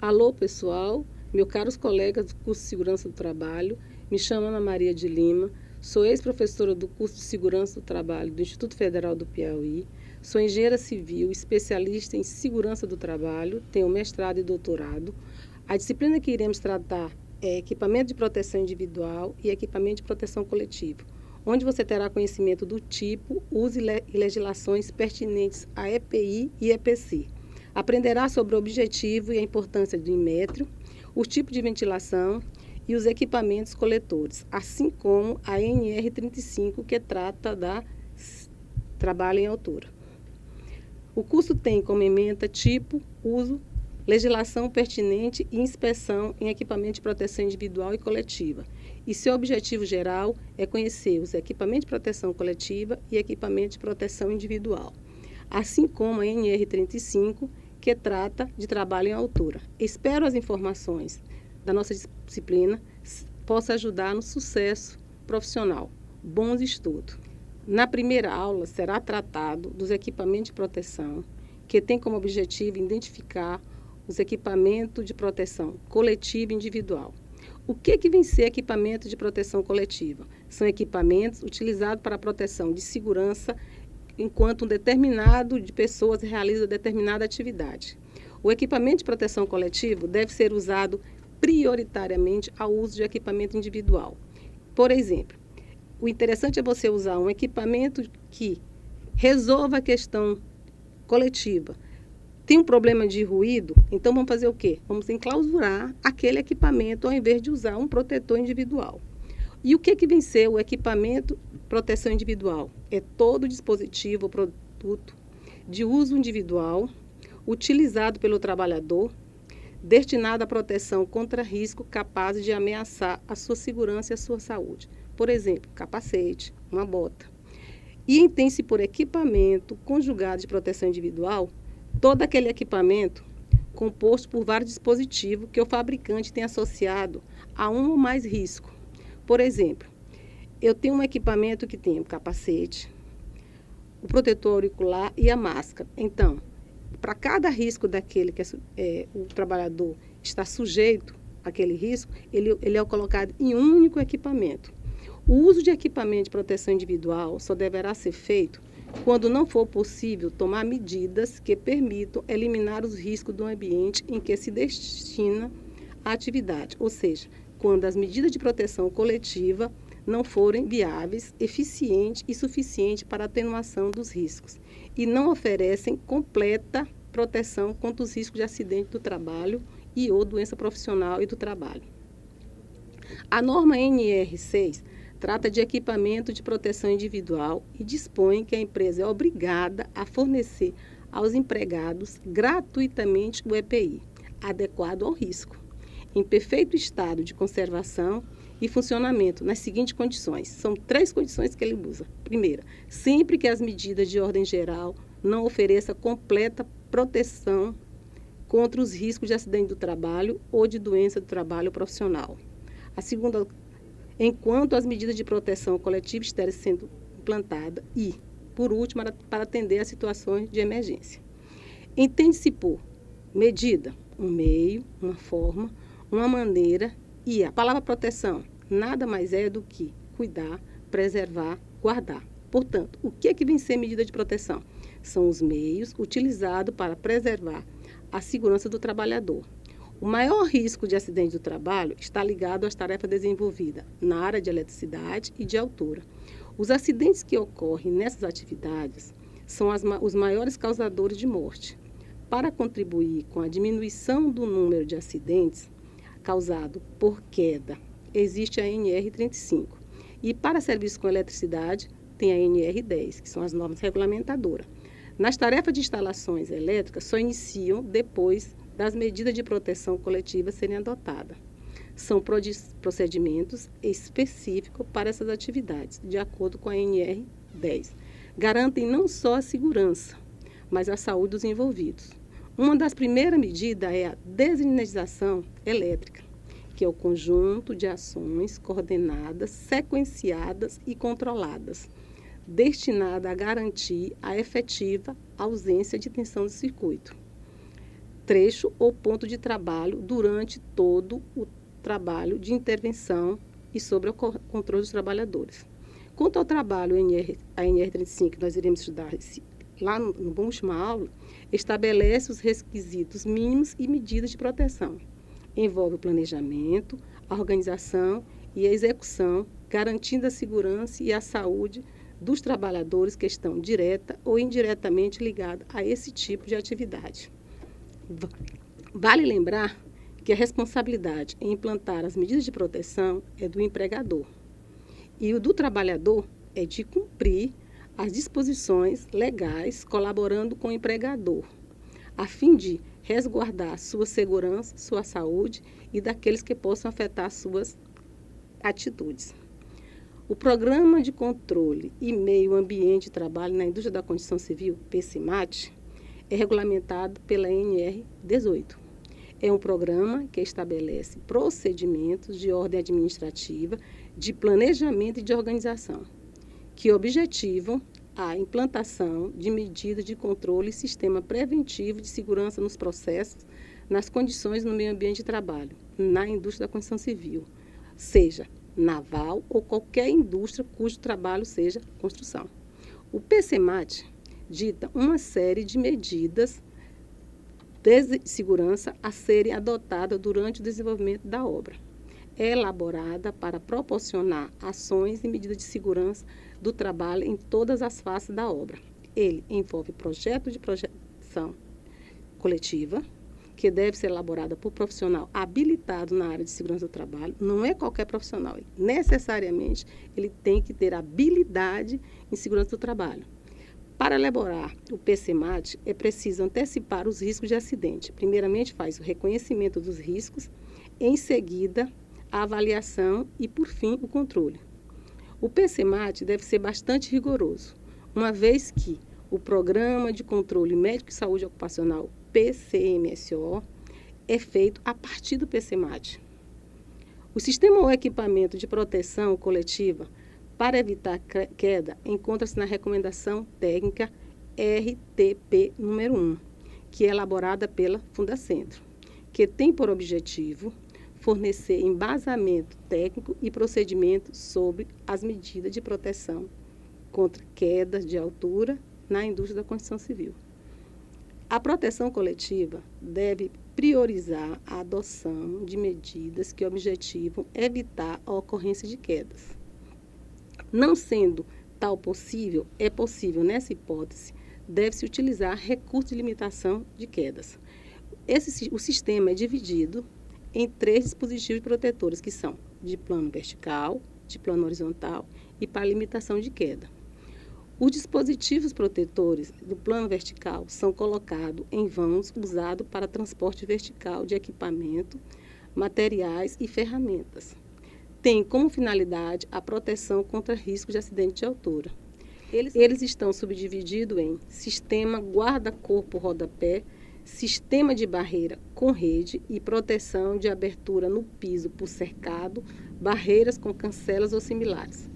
Alô, pessoal, meus caros colegas do curso de Segurança do Trabalho, me chamo Ana Maria de Lima, sou ex-professora do curso de Segurança do Trabalho do Instituto Federal do Piauí, sou engenheira civil, especialista em Segurança do Trabalho, tenho mestrado e doutorado. A disciplina que iremos tratar é equipamento de proteção individual e equipamento de proteção coletiva, onde você terá conhecimento do tipo, uso e legislações pertinentes à EPI e EPC. Aprenderá sobre o objetivo e a importância do Inmetro, o tipo de ventilação e os equipamentos coletores, assim como a NR35, que trata da trabalho em altura. O curso tem como ementa tipo, uso, legislação pertinente e inspeção em equipamento de proteção individual e coletiva. E seu objetivo geral é conhecer os equipamentos de proteção coletiva e equipamento de proteção individual, assim como a NR35, que trata de trabalho em altura. Espero as informações da nossa disciplina possam ajudar no sucesso profissional. Bons estudos! Na primeira aula será tratado dos equipamentos de proteção, que tem como objetivo identificar os equipamentos de proteção coletiva e individual. O que vem ser equipamento de proteção coletiva? São equipamentos utilizados para a proteção de segurança enquanto um determinado de pessoas realiza determinada atividade. O equipamento de proteção coletiva deve ser usado prioritariamente ao uso de equipamento individual. Por exemplo, o interessante é você usar um equipamento que resolva a questão coletiva. Tem um problema de ruído, então vamos fazer o quê? Vamos enclausurar aquele equipamento ao invés de usar um protetor individual. E o que vem ser o equipamento de proteção individual? É todo dispositivo ou produto de uso individual, utilizado pelo trabalhador, destinado à proteção contra risco capazes de ameaçar a sua segurança e a sua saúde. Por exemplo, capacete, uma bota. E entende-se por equipamento conjugado de proteção individual todo aquele equipamento composto por vários dispositivos que o fabricante tem associado a um ou mais riscos. Por exemplo, eu tenho um equipamento que tem o capacete, o protetor auricular e a máscara. Então, para cada risco daquele que o trabalhador está sujeito àquele risco, ele é colocado em um único equipamento. O uso de equipamento de proteção individual só deverá ser feito quando não for possível tomar medidas que permitam eliminar os riscos do ambiente em que se destina a atividade, ou seja, quando as medidas de proteção coletiva não forem viáveis, eficientes e suficientes para a atenuação dos riscos e não oferecem completa proteção contra os riscos de acidente do trabalho e ou doença profissional e do trabalho. A norma NR6 trata de equipamento de proteção individual e dispõe que a empresa é obrigada a fornecer aos empregados gratuitamente o EPI, adequado ao risco, em perfeito estado de conservação e funcionamento nas seguintes condições. São 3 condições que ele usa. Primeira, sempre que as medidas de ordem geral não ofereçam completa proteção contra os riscos de acidente do trabalho ou de doença do trabalho profissional. A segunda, enquanto as medidas de proteção coletiva estiverem sendo implantadas e, por último, para atender a situações de emergência. Entende-se por medida, um meio, uma forma, uma maneira e a palavra proteção nada mais é do que cuidar, preservar, guardar. Portanto, o que vem ser medida de proteção? São os meios utilizados para preservar a segurança do trabalhador. O maior risco de acidente do trabalho está ligado às tarefas desenvolvidas na área de eletricidade e de altura. Os acidentes que ocorrem nessas atividades são os maiores causadores de morte. Para contribuir com a diminuição do número de acidentes causados por queda, existe a NR35. E para serviços com eletricidade, tem a NR10, que são as normas regulamentadoras. Nas tarefas de instalações elétricas, só iniciam depois das medidas de proteção coletiva serem adotadas. São procedimentos específicos para essas atividades, de acordo com a NR10. Garantem não só a segurança, mas a saúde dos envolvidos. Uma das primeiras medidas é a desenergização elétrica, que é o conjunto de ações coordenadas, sequenciadas e controladas, destinada a garantir a efetiva ausência de tensão do circuito. trecho ou ponto de trabalho durante todo o trabalho de intervenção e sobre o controle dos trabalhadores. Quanto ao trabalho a NR35, que nós iremos estudar lá na última aula, estabelece os requisitos mínimos e medidas de proteção. Envolve o planejamento, a organização e a execução, garantindo a segurança e a saúde dos trabalhadores que estão direta ou indiretamente ligados a esse tipo de atividade. Vale lembrar que a responsabilidade em implantar as medidas de proteção é do empregador e o do trabalhador é de cumprir as disposições legais, colaborando com o empregador, a fim de resguardar sua segurança, sua saúde e daqueles que possam afetar suas atitudes. O Programa de Controle e Meio Ambiente de Trabalho na Indústria da Construção Civil, PCMAT, é regulamentado pela NR 18. É um programa que estabelece procedimentos de ordem administrativa, de planejamento e de organização, que objetivam a implantação de medidas de controle e sistema preventivo de segurança nos processos, nas condições no meio ambiente de trabalho, na indústria da construção civil, seja naval ou qualquer indústria cujo trabalho seja construção. O PCMAT dita uma série de medidas de segurança a serem adotadas durante o desenvolvimento da obra. É elaborada para proporcionar ações e medidas de segurança do trabalho em todas as faces da obra. Ele envolve projeto de projeção coletiva, que deve ser elaborada por profissional habilitado na área de segurança do trabalho. Não é qualquer profissional, necessariamente ele tem que ter habilidade em segurança do trabalho. Para elaborar o PCMAT, é preciso antecipar os riscos de acidente. Primeiramente, faz o reconhecimento dos riscos, em seguida, a avaliação e, por fim, o controle. O PCMAT deve ser bastante rigoroso, uma vez que o Programa de Controle Médico e Saúde Ocupacional, PCMSO, é feito a partir do PCMAT. O sistema ou equipamento de proteção coletiva para evitar queda encontra-se na recomendação técnica RTP número 1, que é elaborada pela Fundacentro, que tem por objetivo fornecer embasamento técnico e procedimento sobre as medidas de proteção contra quedas de altura na indústria da construção civil. A proteção coletiva deve priorizar a adoção de medidas que objetivam evitar a ocorrência de quedas. Não sendo tal possível, é possível, nessa hipótese, deve-se utilizar recurso de limitação de quedas. O sistema é dividido em 3 dispositivos protetores, que são de plano vertical, de plano horizontal e para limitação de queda. Os dispositivos protetores do plano vertical são colocados em vãos usados para transporte vertical de equipamento, materiais e ferramentas. Tem como finalidade a proteção contra risco de acidente de altura. Eles estão subdivididos em sistema guarda-corpo-rodapé, sistema de barreira com rede e proteção de abertura no piso por cercado, barreiras com cancelas ou similares.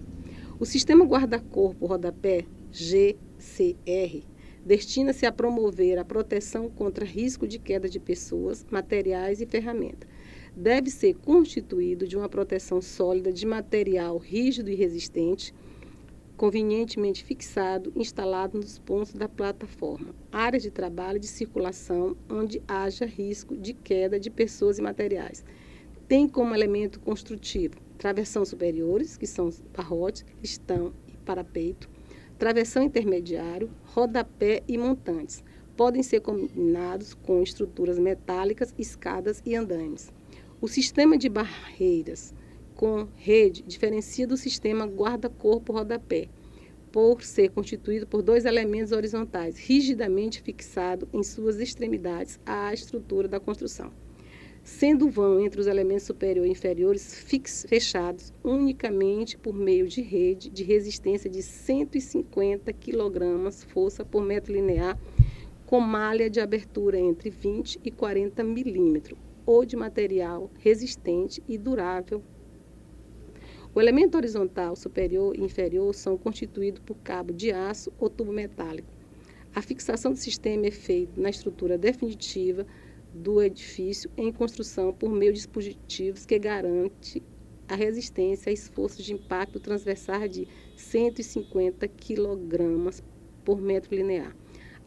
O sistema guarda-corpo-rodapé, GCR, destina-se a promover a proteção contra risco de queda de pessoas, materiais e ferramentas. Deve ser constituído de uma proteção sólida de material rígido e resistente, convenientemente fixado, instalado nos pontos da plataforma, áreas de trabalho e de circulação onde haja risco de queda de pessoas e materiais. Tem como elemento construtivo travessão superiores, que são barrotes, listão e parapeito, travessão intermediário, rodapé e montantes. Podem ser combinados com estruturas metálicas, escadas e andaimes. O sistema de barreiras com rede diferencia do sistema guarda-corpo-rodapé, por ser constituído por 2 elementos horizontais, rigidamente fixados em suas extremidades à estrutura da construção, sendo o vão entre os elementos superior e inferiores fechados unicamente por meio de rede de resistência de 150 kg força por metro linear, com malha de abertura entre 20 e 40 milímetros, ou de material resistente e durável. O elemento horizontal superior e inferior são constituídos por cabo de aço ou tubo metálico. A fixação do sistema é feita na estrutura definitiva do edifício em construção por meio de dispositivos que garante a resistência a esforços de impacto transversal de 150 kg por metro linear.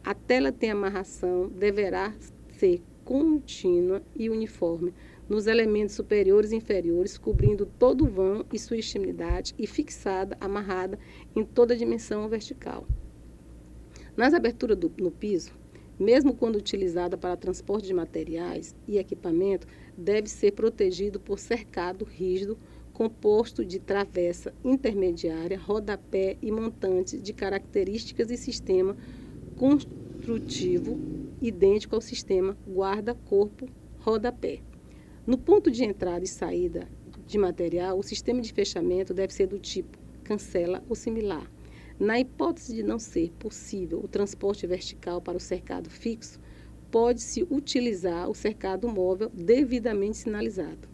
A tela tem amarração, deverá ser contínua e uniforme nos elementos superiores e inferiores, cobrindo todo o vão e sua extremidade e fixada, amarrada em toda a dimensão vertical. Nas aberturas no piso, mesmo quando utilizada para transporte de materiais e equipamento, deve ser protegido por cercado rígido composto de travessa intermediária, rodapé e montante de características e sistema construtivo idêntico ao sistema guarda-corpo-rodapé. No ponto de entrada e saída de material, o sistema de fechamento deve ser do tipo cancela ou similar. Na hipótese de não ser possível o transporte vertical para o cercado fixo, pode-se utilizar o cercado móvel devidamente sinalizado.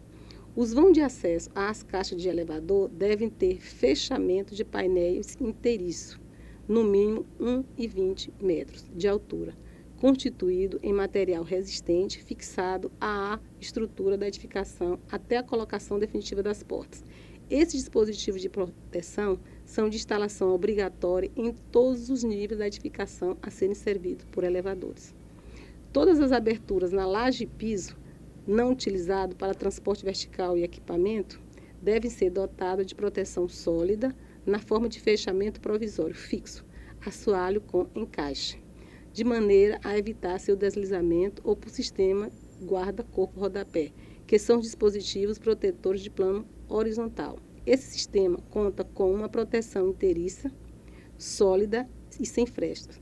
Os vãos de acesso às caixas de elevador devem ter fechamento de painéis inteiriço, no mínimo 1,20 metros de altura, constituído em material resistente fixado à estrutura da edificação até a colocação definitiva das portas. Esses dispositivos de proteção são de instalação obrigatória em todos os níveis da edificação a serem servidos por elevadores. Todas as aberturas na laje e piso não utilizado para transporte vertical e equipamento devem ser dotadas de proteção sólida na forma de fechamento provisório fixo, assoalho com encaixe, de maneira a evitar seu deslizamento ou por sistema guarda-corpo-rodapé, que são dispositivos protetores de plano horizontal. Esse sistema conta com uma proteção inteiriça, sólida e sem frestas,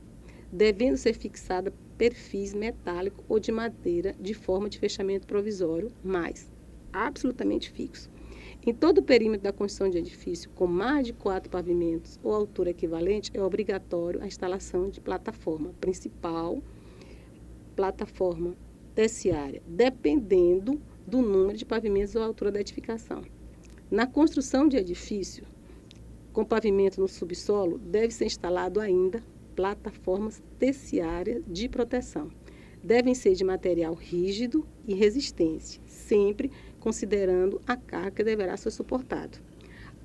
devendo ser fixada perfis metálico ou de madeira de forma de fechamento provisório, mas absolutamente fixo. Em todo o perímetro da construção de edifício com mais de 4 pavimentos ou altura equivalente, é obrigatório a instalação de plataforma principal, plataforma terciária, dependendo do número de pavimentos ou altura da edificação. Na construção de edifício com pavimento no subsolo, deve ser instalado ainda plataformas terciárias de proteção. Devem ser de material rígido e resistente, sempre considerando a carga que deverá ser suportada.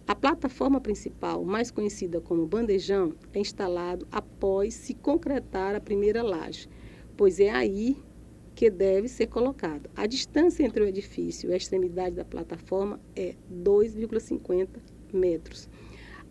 A plataforma principal, mais conhecida como bandejão, é instalado após se concretar a primeira laje, pois é aí que deve ser colocado. A distância entre o edifício e a extremidade da plataforma é 2,50 metros,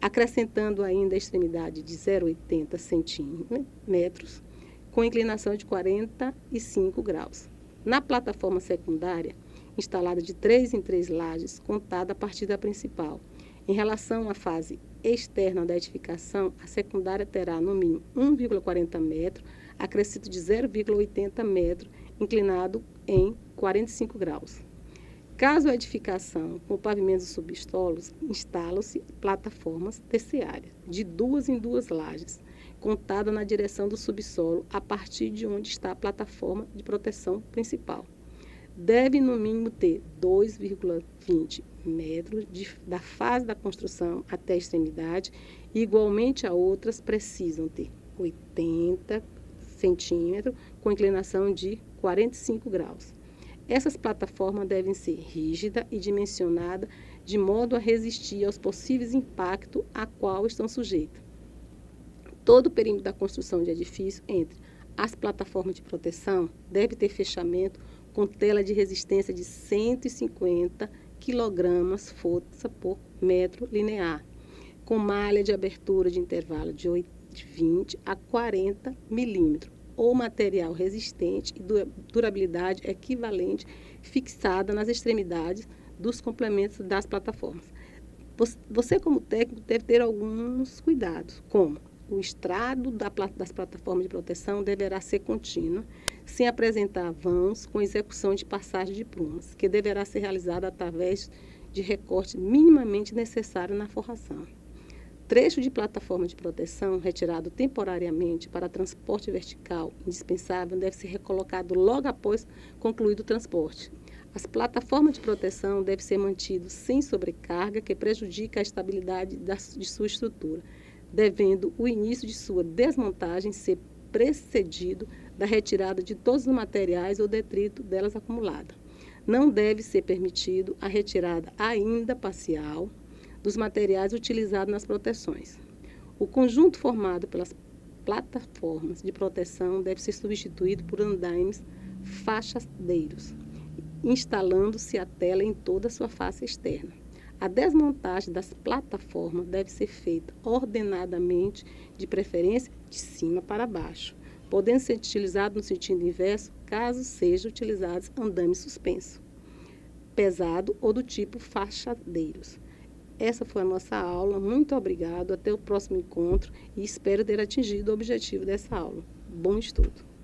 acrescentando ainda a extremidade de 0,80 centímetros, com inclinação de 45 graus. Na plataforma secundária, instalada de 3 em 3 lajes, contada a partir da principal. Em relação à fase externa da edificação, a secundária terá no mínimo 1,40 metro, acrescido de 0,80 metro, inclinado em 45 graus. Caso a edificação com pavimentos subsolos, instalam-se plataformas terciárias, de 2 em 2 lajes, contada na direção do subsolo, a partir de onde está a plataforma de proteção principal. Deve, no mínimo, ter 2,20 metros da fase da construção até a extremidade, e, igualmente a outras, precisam ter 80 centímetros, com inclinação de 45 graus. Essas plataformas devem ser rígidas e dimensionadas de modo a resistir aos possíveis impactos a qual estão sujeitas. Todo o perímetro da construção de edifício entre as plataformas de proteção deve ter fechamento com tela de resistência de 150 kg força por metro linear, com malha de abertura de intervalo de 20 a 40 milímetros, ou material resistente e durabilidade equivalente fixada nas extremidades dos complementos das plataformas. Você, como técnico, deve ter alguns cuidados, como o estrado das plataformas de proteção deverá ser contínuo, sem apresentar vãos com execução de passagem de plumas, que deverá ser realizada através de recorte minimamente necessário na forração. Trecho de plataforma de proteção retirado temporariamente para transporte vertical indispensável deve ser recolocado logo após concluído o transporte. As plataformas de proteção devem ser mantidas sem sobrecarga que prejudique a estabilidade de sua estrutura, devendo o início de sua desmontagem ser precedido da retirada de todos os materiais ou detrito delas acumulada. Não deve ser permitido a retirada, ainda parcial, dos materiais utilizados nas proteções. O conjunto formado pelas plataformas de proteção deve ser substituído por andaimes fachadeiros, instalando-se a tela em toda a sua face externa. A desmontagem das plataformas deve ser feita ordenadamente, de preferência de cima para baixo, podendo ser utilizado no sentido inverso, caso sejam utilizados andames suspenso, pesado ou do tipo fachadeiros. Essa foi a nossa aula. Muito obrigado. Até o próximo encontro e espero ter atingido o objetivo dessa aula. Bom estudo!